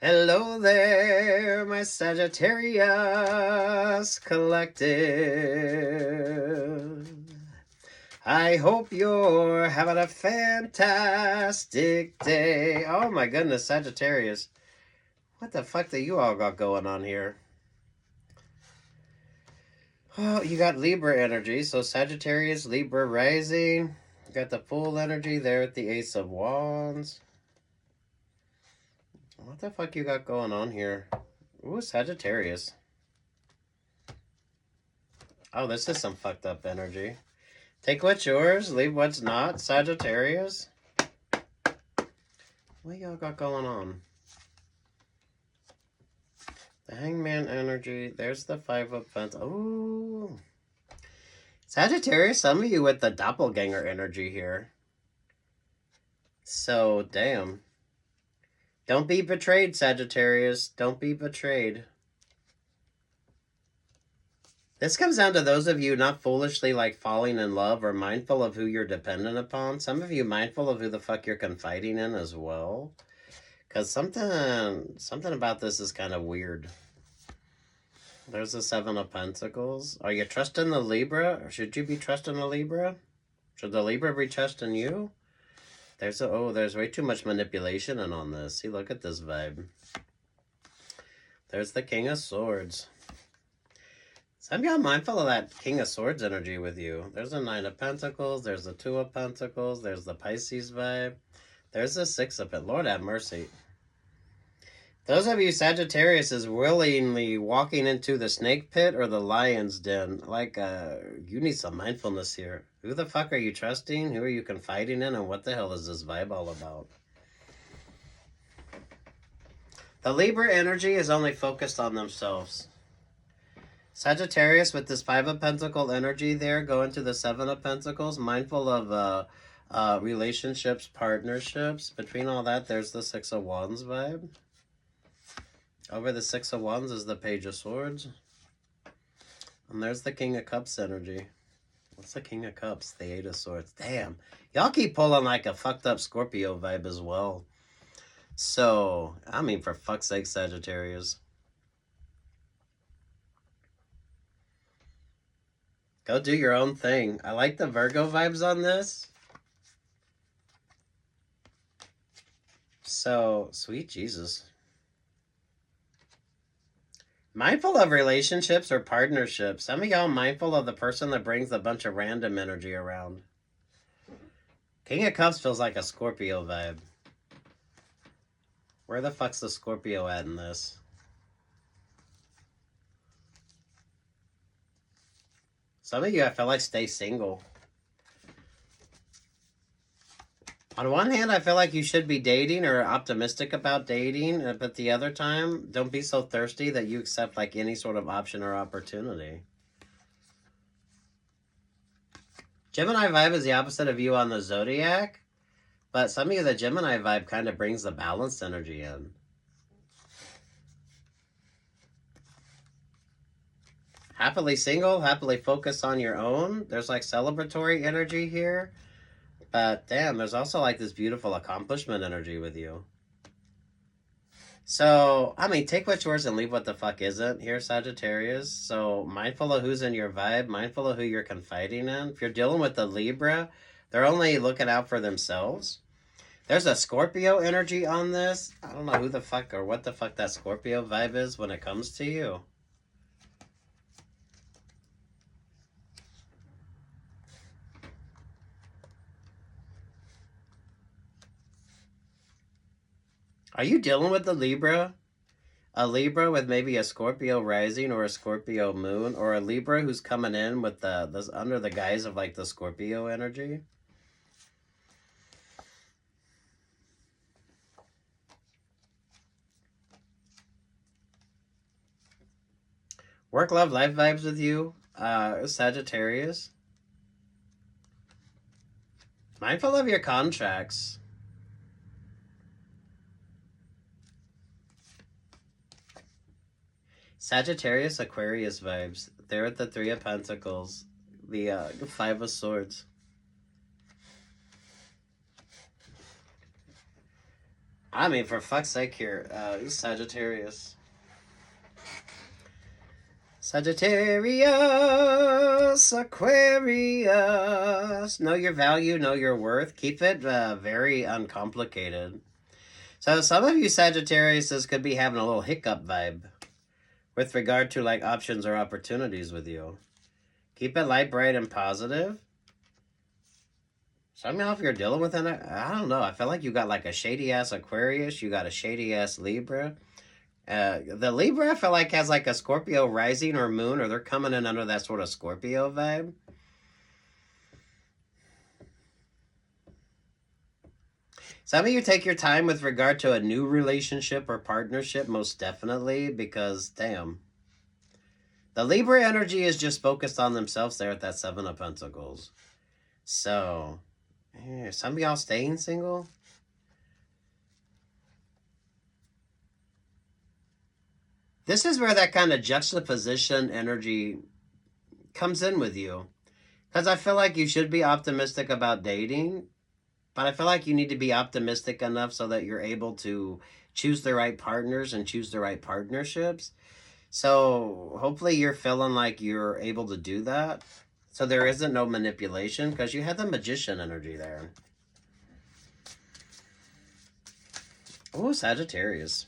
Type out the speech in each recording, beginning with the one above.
Hello there, my Sagittarius collective. I hope you're having a fantastic day. Oh my goodness, Sagittarius. What the fuck do you all got going on here? Oh, you got Libra energy, so Sagittarius, Libra rising. You got the full energy there at the Ace of Wands. What the fuck you got going on here? Ooh, Sagittarius. Oh, this is some fucked up energy. Take what's yours, leave what's not, Sagittarius. What y'all got going on? The Hangman energy. There's the Five of Pentacles. Ooh. Sagittarius, some of you with the Doppelgänger energy here. So, damn. Don't be betrayed, Sagittarius. Don't be betrayed. This comes down to those of you not foolishly like falling in love or mindful of who you're dependent upon. Some of you mindful of who the fuck you're confiding in as well. Because something about this is kind of weird. There's the Seven of Pentacles. Are you trusting the Libra? Or should you be trusting the Libra? Should the Libra be trusting you? There's way too much manipulation in on this. See, look at this vibe. There's the King of Swords. Some of y'all mindful of that King of Swords energy with you. There's the Nine of Pentacles. There's the Two of Pentacles. There's the Pisces vibe. There's the Six of Pentacles. Lord have mercy. Those of you Sagittarius is willingly walking into the snake pit or the lion's den. Like, you need some mindfulness here. Who the fuck are you trusting? Who are you confiding in? And what the hell is this vibe all about? The Libra energy is only focused on themselves. Sagittarius with this Five of Pentacles energy there, going to the Seven of Pentacles, mindful of relationships, partnerships. Between all that, there's the Six of Wands vibe. Over the Six of Wands is the Page of Swords. And there's the King of Cups energy. What's the King of Cups? The Eight of Swords. Damn. Y'all keep pulling like a fucked up Scorpio vibe as well. So, I mean, for fuck's sake, Sagittarius. Go do your own thing. I like the Virgo vibes on this. So, sweet Jesus. Mindful of relationships or partnerships. Some of y'all mindful of the person that brings a bunch of random energy around. King of Cups feels like a Scorpio vibe. Where the fuck's the Scorpio at in this? Some of you, I feel like, stay single. On one hand, I feel like you should be dating or optimistic about dating, but the other time, don't be so thirsty that you accept like any sort of option or opportunity. Gemini vibe is the opposite of you on the zodiac, but some of you, the Gemini vibe kind of brings the balanced energy in. Happily single, happily focused on your own. There's like celebratory energy here. But damn, there's also like this beautiful accomplishment energy with you. So, I mean, take what's yours and leave what the fuck isn't here, Sagittarius. So, mindful of who's in your vibe, mindful of who you're confiding in. If you're dealing with the Libra, they're only looking out for themselves. There's a Scorpio energy on this. I don't know who the fuck or what the fuck that Scorpio vibe is when it comes to you. Are you dealing with the Libra? A Libra with maybe a Scorpio rising or a Scorpio moon, or a Libra who's coming in with this under the guise of like the Scorpio energy? Work, love, life vibes with you, Sagittarius. Mindful of your contracts. Sagittarius, Aquarius vibes. They're at the Three of Pentacles, the Five of Swords. I mean, for fuck's sake here, Sagittarius. Sagittarius, Aquarius. Know your value, know your worth. Keep it very uncomplicated. So some of you Sagittarius could be having a little hiccup vibe with regard to like options or opportunities with you. Keep it light, bright, and positive. Some of y'all, if you're dealing with it, I don't know. I feel like you got like a shady ass Aquarius. You got a shady ass Libra. The Libra, I feel like, has like a Scorpio rising or moon, or they're coming in under that sort of Scorpio vibe. Some of you take your time with regard to a new relationship or partnership, most definitely, because, damn. The Libra energy is just focused on themselves there at that Seven of Pentacles. So, yeah, some of y'all staying single? This is where that kind of juxtaposition energy comes in with you. Because I feel like you should be optimistic about dating, but I feel like you need to be optimistic enough so that you're able to choose the right partners and choose the right partnerships. So hopefully you're feeling like you're able to do that. So there isn't no manipulation, because you had the Magician energy there. Oh, Sagittarius.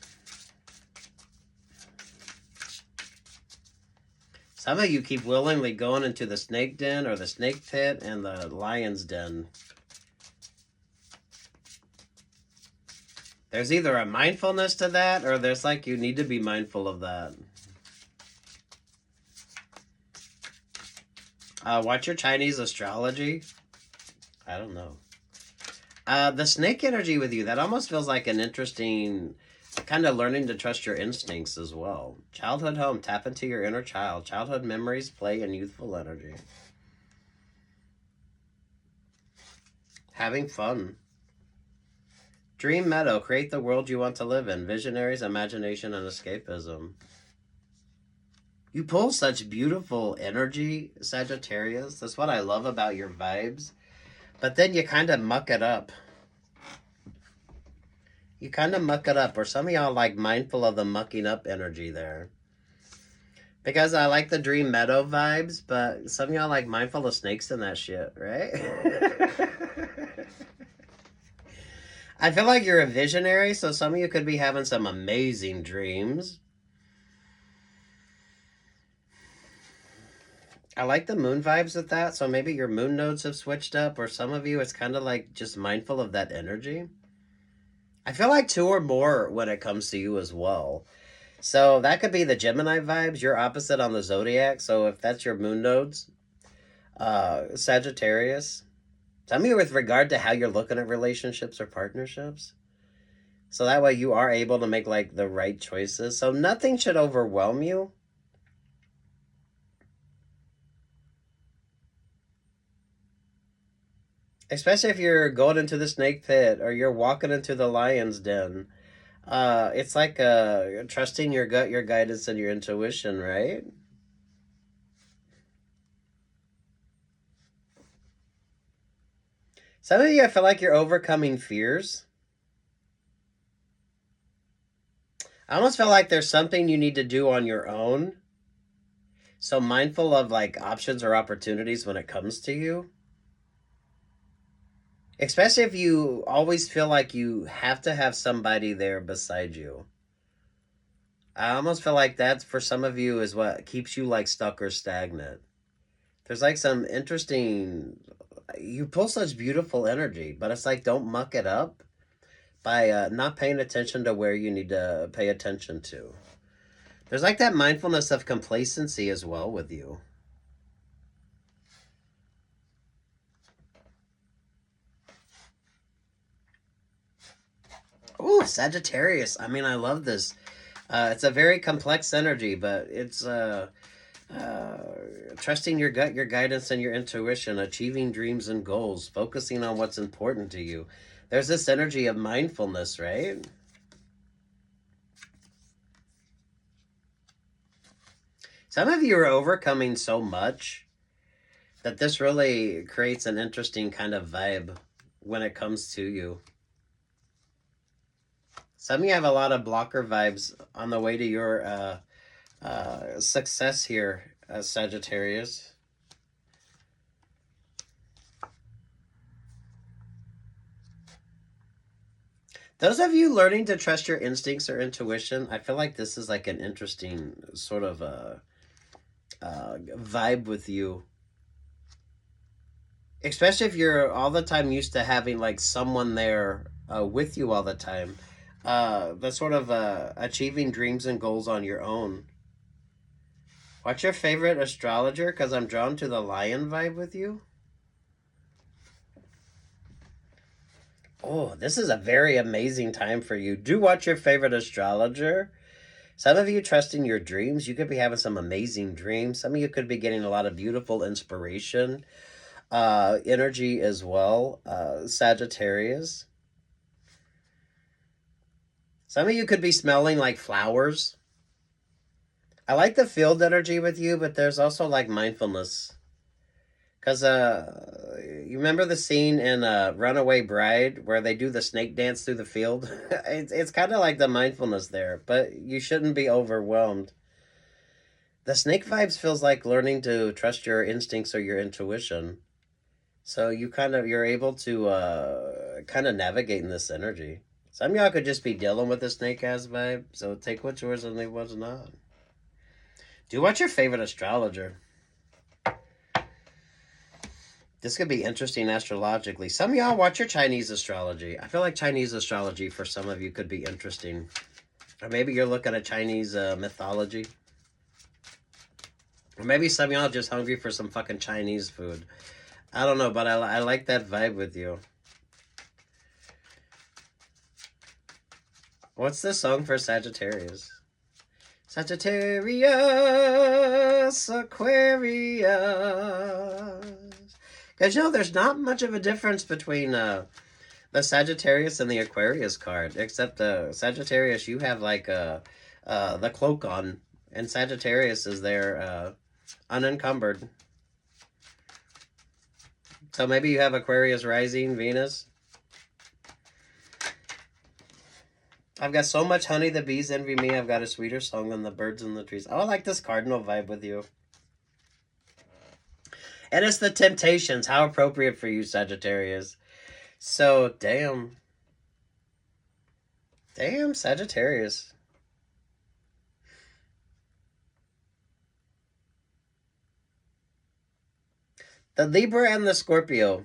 Some of you keep willingly going into the snake den or the snake pit and the lion's den. There's either a mindfulness to that, or there's like you need to be mindful of that. Watch your Chinese astrology. I don't know. The snake energy with you, that almost feels like an interesting kind of learning to trust your instincts as well. Childhood home, tap into your inner child. Childhood memories, play, and youthful energy. Having fun. Dream meadow, create the world you want to live in. Visionaries, imagination, and escapism. You pull such beautiful energy, Sagittarius. That's what I love about your vibes. But then you kind of muck it up. You kind of muck it up. Or some of y'all like mindful of the mucking up energy there. Because I like the Dream Meadow vibes, but some of y'all like mindful of snakes and that shit, right? I feel like you're a visionary, so some of you could be having some amazing dreams. I like the moon vibes with that, so maybe your moon nodes have switched up, or some of you, it's kind of like just mindful of that energy. I feel like 2 or more when it comes to you as well. So that could be the Gemini vibes. You're opposite on the zodiac, so if that's your moon nodes, Sagittarius. Tell me with regard to how you're looking at relationships or partnerships. So that way you are able to make like the right choices. So nothing should overwhelm you. Especially if you're going into the snake pit or you're walking into the lion's den. It's like trusting your gut, your guidance, and your intuition, right? Some of you, I feel like you're overcoming fears. I almost feel like there's something you need to do on your own. So mindful of like options or opportunities when it comes to you. Especially if you always feel like you have to have somebody there beside you. I almost feel like that for some of you is what keeps you like stuck or stagnant. There's like some interesting, you pull such beautiful energy, but it's like don't muck it up by not paying attention to where you need to pay attention to. There's like that mindfulness of complacency as well with you. Oh, Sagittarius. I mean, I love this. It's a very complex energy, but it's trusting your gut, your guidance, and your intuition, achieving dreams and goals, focusing on what's important to you. There's this energy of mindfulness, right? Some of you are overcoming so much that this really creates an interesting kind of vibe when it comes to you. Some of you have a lot of blocker vibes on the way to your success here, Sagittarius. Those of you learning to trust your instincts or intuition, I feel like this is like an interesting sort of vibe with you. Especially if you're all the time used to having like someone there with you all the time. The sort of achieving dreams and goals on your own. What's your favorite astrologer? Because I'm drawn to the lion vibe with you. Oh, this is a very amazing time for you. Do watch your favorite astrologer. Some of you trust in your dreams. You could be having some amazing dreams. Some of you could be getting a lot of beautiful inspiration, energy as well. Sagittarius. Some of you could be smelling like flowers. I like the field energy with you, but there's also like mindfulness. Because you remember the scene in Runaway Bride where they do the snake dance through the field? It's kind of like the mindfulness there, but you shouldn't be overwhelmed. The snake vibes feels like learning to trust your instincts or your intuition. So you're able to kind of navigate in this energy. Some of y'all could just be dealing with the snake ass vibe, so take what's yours and leave what's not. Do what's your favorite astrologer? This could be interesting astrologically. Some of y'all watch your Chinese astrology. I feel like Chinese astrology for some of you could be interesting. Or maybe you're looking at Chinese mythology. Or maybe some of y'all are just hungry for some fucking Chinese food. I don't know, but I like that vibe with you. What's the song for Sagittarius? Sagittarius, Aquarius. Because, there's not much of a difference between the Sagittarius and the Aquarius card. Except the Sagittarius, you have like the cloak on. And Sagittarius is there unencumbered. So maybe you have Aquarius rising, Venus. I've got so much honey, the bees envy me. I've got a sweeter song than the birds in the trees. Oh, I like this cardinal vibe with you. And it's the temptations. How appropriate for you, Sagittarius. So, damn. Damn, Sagittarius. The Libra and the Scorpio.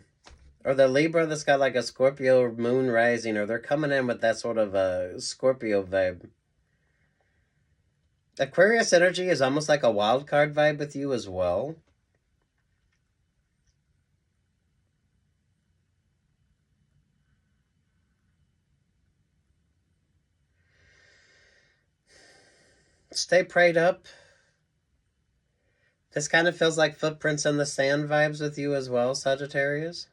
Or the Libra that's got like a Scorpio moon rising. Or they're coming in with that sort of a Scorpio vibe. Aquarius energy is almost like a wild card vibe with you as well. Stay prayed up. This kind of feels like footprints in the sand vibes with you as well, Sagittarius.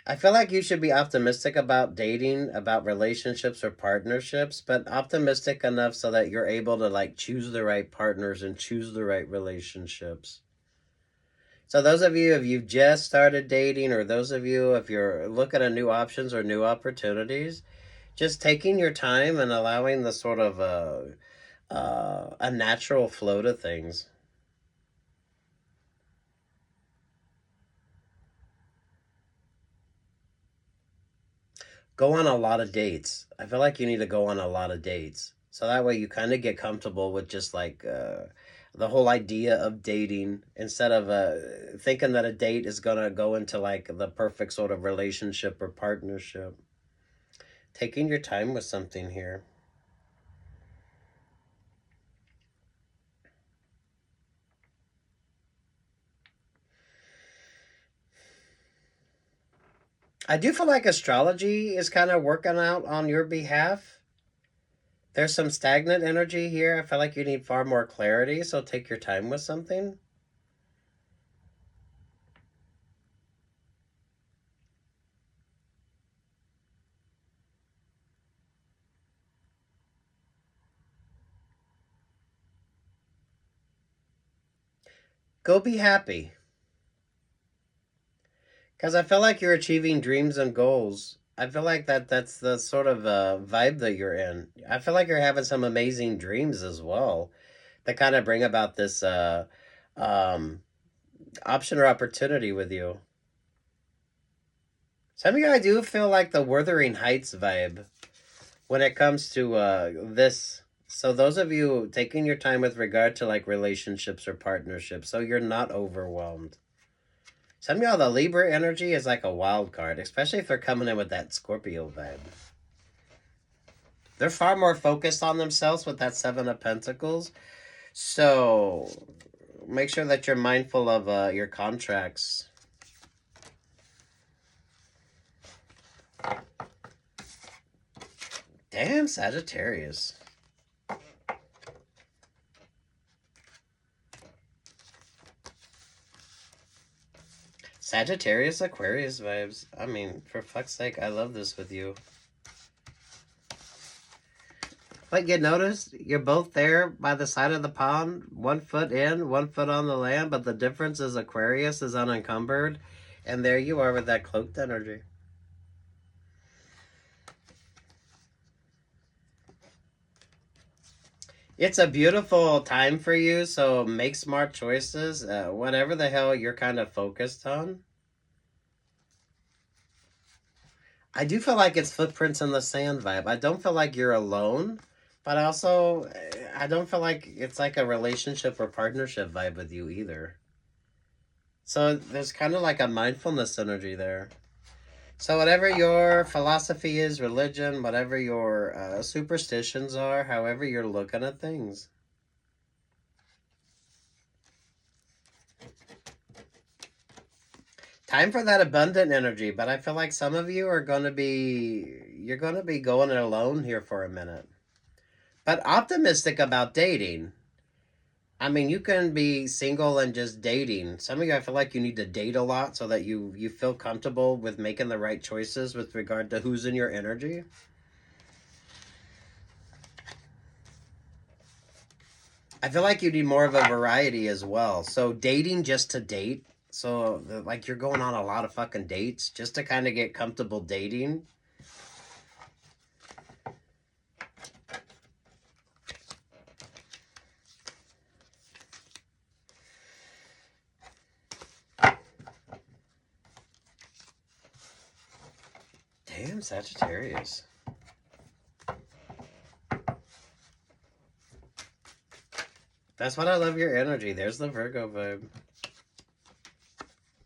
I feel like you should be optimistic about dating, about relationships or partnerships, but optimistic enough so that you're able to like choose the right partners and choose the right relationships. So those of you, if you've just started dating, or those of you, if you're looking at new options or new opportunities, just taking your time and allowing the sort of a natural flow to things. Go on a lot of dates. I feel like you need to go on a lot of dates. So that way you kind of get comfortable with just like the whole idea of dating, instead of thinking that a date is going to go into like the perfect sort of relationship or partnership. Taking your time with something here. I do feel like astrology is kind of working out on your behalf. There's some stagnant energy here. I feel like you need far more clarity, so take your time with something. Go be happy. Because I feel like you're achieving dreams and goals. I feel like that's the sort of vibe that you're in. I feel like you're having some amazing dreams as well that kind of bring about this um, option or opportunity with you. Some of you, I do feel like the Wuthering Heights vibe when it comes to this. So those of you taking your time with regard to like relationships or partnerships, so you're not overwhelmed. Some of y'all, the Libra energy is like a wild card, especially if they're coming in with that Scorpio vibe. They're far more focused on themselves with that Seven of Pentacles. So make sure that you're mindful of your contracts. Damn, Sagittarius. Sagittarius, Aquarius vibes. I mean, for fuck's sake, I love this with you. But you notice, you're both there by the side of the pond, 1 foot in, 1 foot on the land, but the difference is Aquarius is unencumbered, and there you are with that cloaked energy. It's a beautiful time for you, so make smart choices, whatever the hell you're kind of focused on. I do feel like it's footprints in the sand vibe. I don't feel like you're alone, but also I don't feel like it's like a relationship or partnership vibe with you either. So there's kind of like a mindfulness energy there. So whatever your philosophy is, religion, whatever your superstitions are, however you're looking at things. Time for that abundant energy, but I feel like some of you are going to be, you're going to be going it alone here for a minute. But optimistic about dating. I mean, you can be single and just dating. Some of you, I feel like you need to date a lot so that you feel comfortable with making the right choices with regard to who's in your energy. I feel like you need more of a variety as well. So dating just to date. So like you're going on a lot of fucking dates just to kind of get comfortable dating. Damn, Sagittarius. That's what I love your energy. There's the Virgo vibe.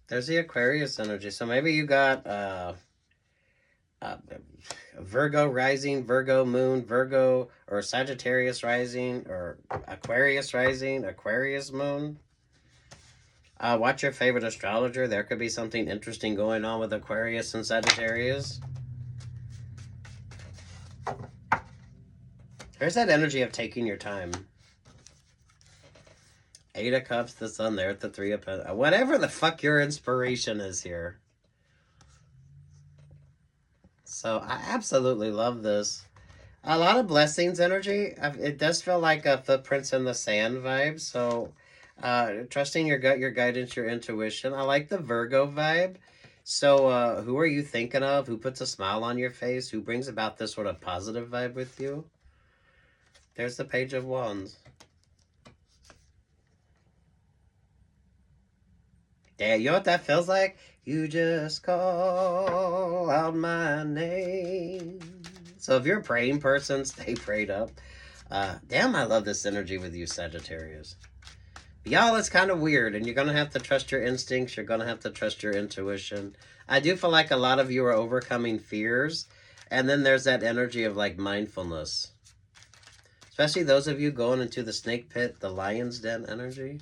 There's the Aquarius energy. So maybe you got Virgo rising, Virgo moon, Virgo or Sagittarius rising, or Aquarius rising, Aquarius moon. Watch your favorite astrologer. There could be something interesting going on with Aquarius and Sagittarius. There's that energy of taking your time. 8 of Cups, the Sun there at the 3 of Pentacles. Whatever the fuck your inspiration is here. So I absolutely love this. A lot of blessings energy. It does feel like a footprints in the sand vibe. So trusting your gut, your guidance, your intuition. I like the Virgo vibe. So who are you thinking of? Who puts a smile on your face? Who brings about this sort of positive vibe with you? There's the Page of Wands. Yeah, you know what that feels like? You just call out my name. So if you're a praying person, stay prayed up. Damn, I love this energy with you, Sagittarius. But y'all, it's kind of weird, and you're going to have to trust your instincts. You're going to have to trust your intuition. I do feel like a lot of you are overcoming fears. And then there's that energy of like mindfulness. Especially those of you going into the snake pit, the lion's den energy.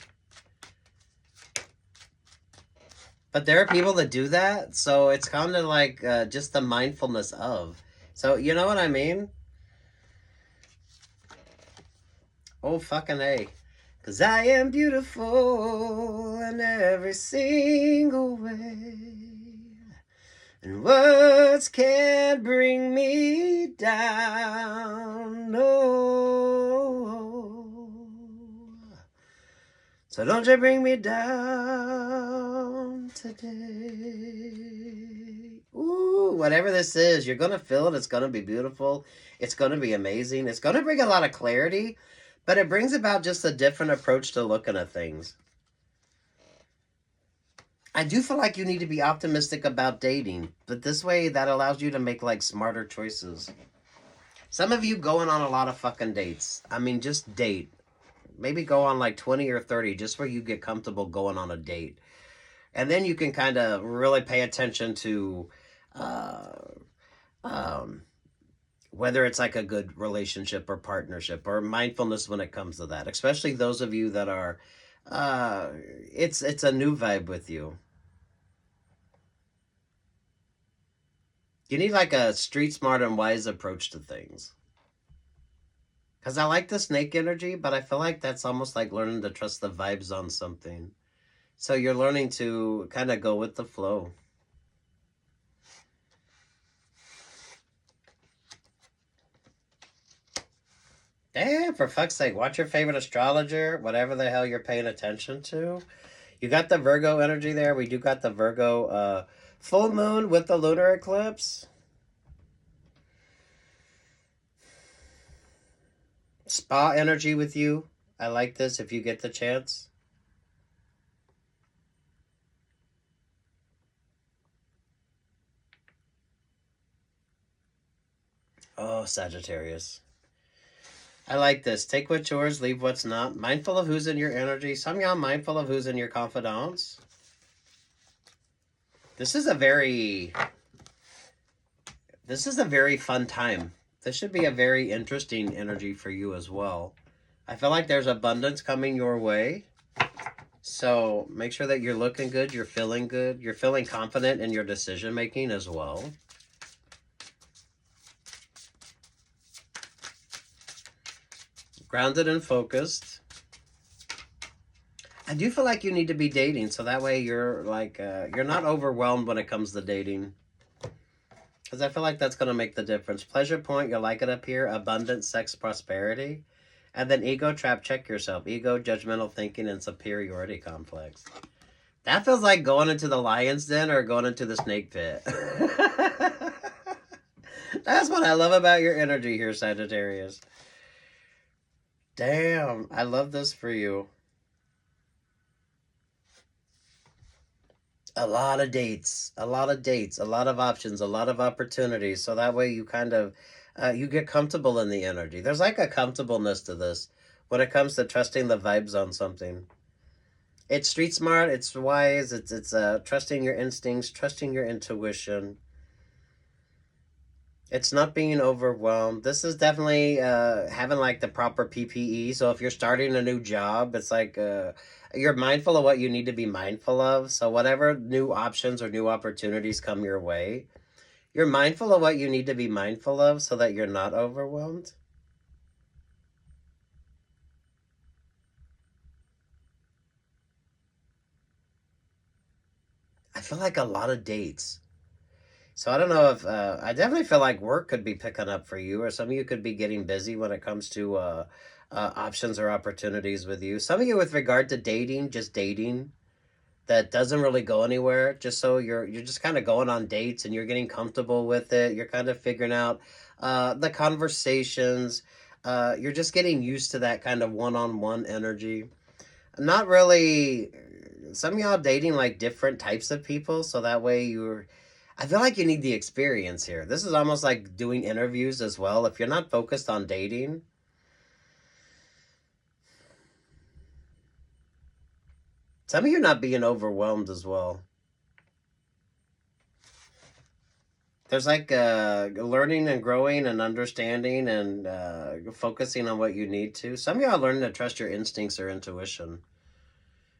But there are people that do that, so it's kind of like just the mindfulness of. So, you know what I mean? Oh, fucking A. 'Cause I am beautiful in every single way. And words can't bring me down, no. So don't you bring me down. today. Ooh, whatever this is, you're going to feel it. It's going to be beautiful. It's going to be amazing. It's going to bring a lot of clarity, but it brings about just a different approach to looking at things. I do feel like you need to be optimistic about dating, but this way that allows you to make like smarter choices. Some of you going on a lot of fucking dates. I mean, just date. Maybe go on like 20 or 30 just where you get comfortable going on a date. And then you can kind of really pay attention to whether it's like a good relationship or partnership or mindfulness when it comes to that. Especially those of you that are, it's a new vibe with you. You need like a street smart and wise approach to things. Because I like the snake energy, but I feel like that's almost like learning to trust the vibes on something. So you're learning to kind of go with the flow. Damn, for fuck's sake, watch your favorite astrologer, whatever the hell you're paying attention to. You got the Virgo energy there. We do got the Virgo full moon with the lunar eclipse. Spa energy with you. I like this if you get the chance. Oh, Sagittarius. I like this. Take what's yours, leave what's not. Mindful of who's in your energy. Some of y'all mindful of who's in your confidants. This is a very fun time. This should be a very interesting energy for you as well. I feel like there's abundance coming your way. So make sure that you're looking good, you're feeling good, you're feeling confident in your decision making as well. Grounded and focused. I do feel like you need to be dating, so that way you're like, you're not overwhelmed when it comes to dating. Because I feel like that's going to make the difference. Pleasure point, you'll like it up here. Abundance, sex, prosperity. And then ego trap, check yourself. Ego, judgmental thinking, and superiority complex. That feels like going into the lion's den or going into the snake pit. That's what I love about your energy here, Sagittarius. Damn, I love this for you. A lot of dates, a lot of dates, a lot of options, a lot of opportunities. So that way you kind of, you get comfortable in the energy. There's like a comfortableness to this when it comes to trusting the vibes on something. It's street smart, it's wise, it's trusting your instincts, trusting your intuition. It's not being overwhelmed. This is definitely having like the proper PPE. So if you're starting a new job, it's like you're mindful of what you need to be mindful of. So whatever new options or new opportunities come your way, you're mindful of what you need to be mindful of so that you're not overwhelmed. I feel like a lot of dates. So I don't know if, I definitely feel like work could be picking up for you, or some of you could be getting busy when it comes to options or opportunities with you. Some of you with regard to dating, just dating, that doesn't really go anywhere. Just so you're just kind of going on dates and you're getting comfortable with it. You're kind of figuring out the conversations. You're just getting used to that kind of one-on-one energy. Not really, some of y'all dating like different types of people, so that way I feel like you need the experience here. This is almost like doing interviews as well. If you're not focused on dating, some of you not being overwhelmed as well. There's like learning and growing and understanding and focusing on what you need to. Some of y'all are learning to trust your instincts or intuition.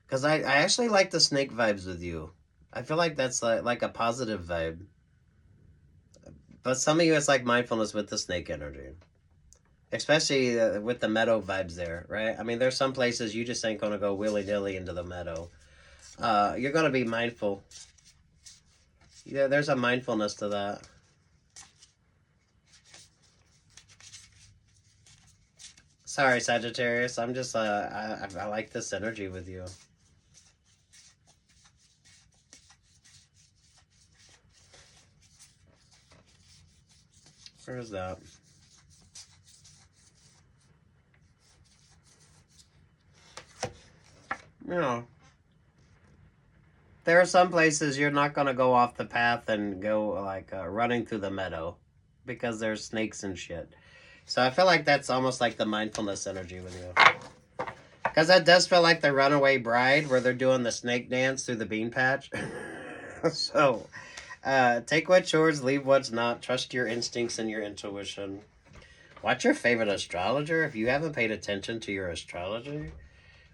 Because I actually like the snake vibes with you. I feel like that's like a positive vibe. But some of you, it's like mindfulness with the snake energy. Especially with the meadow vibes there, right? I mean, there's some places you just ain't going to go willy-nilly into the meadow. You're going to be mindful. Yeah, there's a mindfulness to that. Sorry, Sagittarius. I'm just, I like this energy with you. Where is that? You know, there are some places you're not going to go off the path and go like running through the meadow because there's snakes and shit. So I feel like that's almost like the mindfulness energy with you. Because that does feel like the Runaway Bride where they're doing the snake dance through the bean patch. So take what's yours, leave what's not. Trust your instincts and your intuition. What's your favorite astrologer? If you haven't paid attention to your astrology,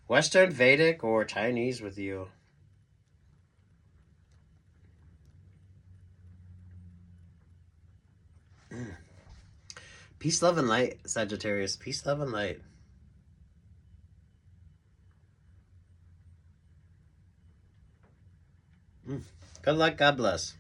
Western, Vedic, or Chinese with you? Peace, love, and light, Sagittarius. Peace, love, and light. Good luck. God bless.